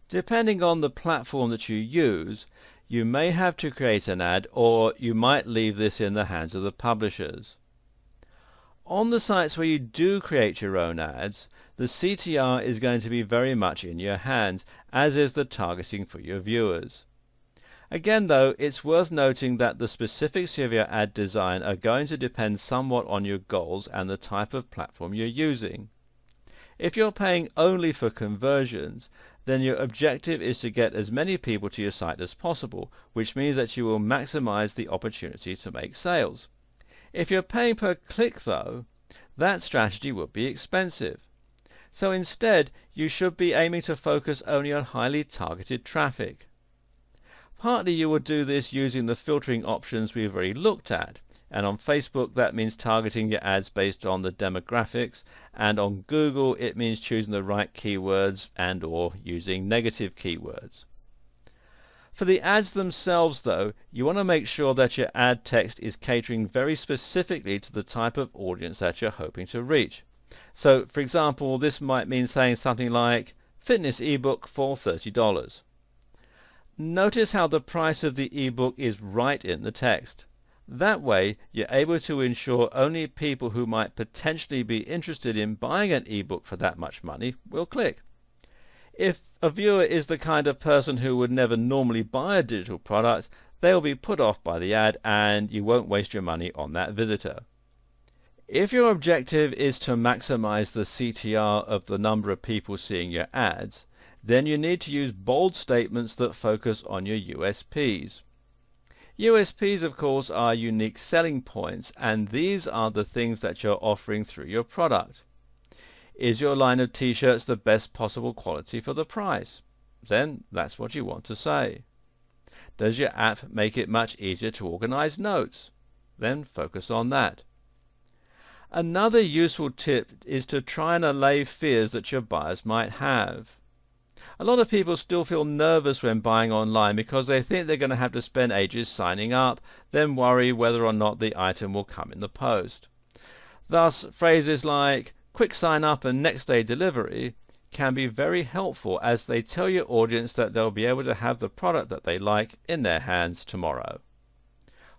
Depending on the platform that you use, you may have to create an ad, or you might leave this in the hands of the publishers. On the sites where you do create your own ads, the CTR is going to be very much in your hands, as is the targeting for your viewers. Again though, it's worth noting that the specifics of your ad design are going to depend somewhat on your goals and the type of platform you're using. If you're paying only for conversions, then your objective is to get as many people to your site as possible, which means that you will maximize the opportunity to make sales. If you're paying per click though, that strategy would be expensive. So instead, you should be aiming to focus only on highly targeted traffic. Partly you will do this using the filtering options we've already looked at, and on Facebook that means targeting your ads based on the demographics, and on Google it means choosing the right keywords and or using negative keywords. For the ads themselves though, you want to make sure that your ad text is catering very specifically to the type of audience that you're hoping to reach. So for example, this might mean saying something like fitness ebook for $30. Notice how the price of the ebook is right in the text. That way you're able to ensure only people who might potentially be interested in buying an ebook for that much money will click. If a viewer is the kind of person who would never normally buy a digital product, they'll be put off by the ad and you won't waste your money on that visitor. If your objective is to maximize the CTR of the number of people seeing your ads, then you need to use bold statements that focus on your USPs. USPs, of course, are unique selling points, and these are the things that you're offering through your product. Is your line of t-shirts the best possible quality for the price? Then that's what you want to say. Does your app make it much easier to organize notes? Then focus on that. Another useful tip is to try and allay fears that your buyers might have. A lot of people still feel nervous when buying online because they think they're going to have to spend ages signing up, then worry whether or not the item will come in the post. Thus, phrases like quick sign up and next day delivery can be very helpful, as they tell your audience that they'll be able to have the product that they like in their hands tomorrow.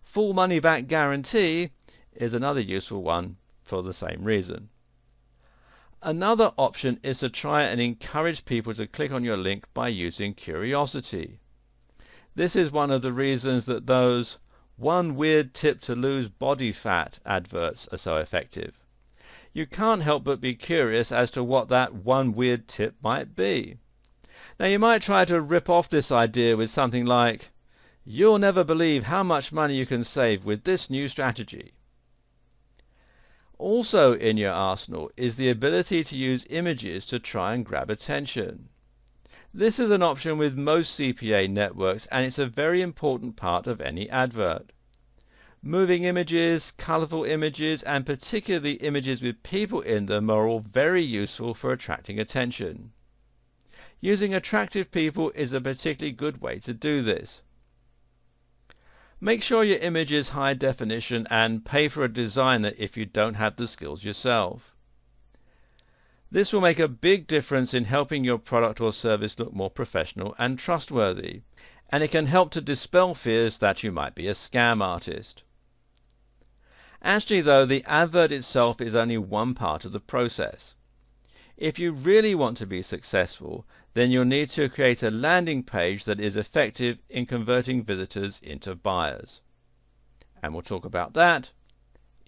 Full money back guarantee is another useful one for the same reason. Another option is to try and encourage people to click on your link by using curiosity. This is one of the reasons that those "one weird tip to lose body fat" adverts are so effective. You can't help but be curious as to what that one weird tip might be. Now you might try to rip off this idea with something like, "You'll never believe how much money you can save with this new strategy." Also in your arsenal is the ability to use images to try and grab attention. This is an option with most CPA networks, and it's a very important part of any advert. Moving images, colorful images, and particularly images with people in them are all very useful for attracting attention. Using attractive people is a particularly good way to do this. Make sure your image is high definition and pay for a designer if you don't have the skills yourself. This will make a big difference in helping your product or service look more professional and trustworthy, and it can help to dispel fears that you might be a scam artist. Actually though, the advert itself is only one part of the process. If you really want to be successful, then you'll need to create a landing page that is effective in converting visitors into buyers. And we'll talk about that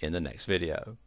in the next video.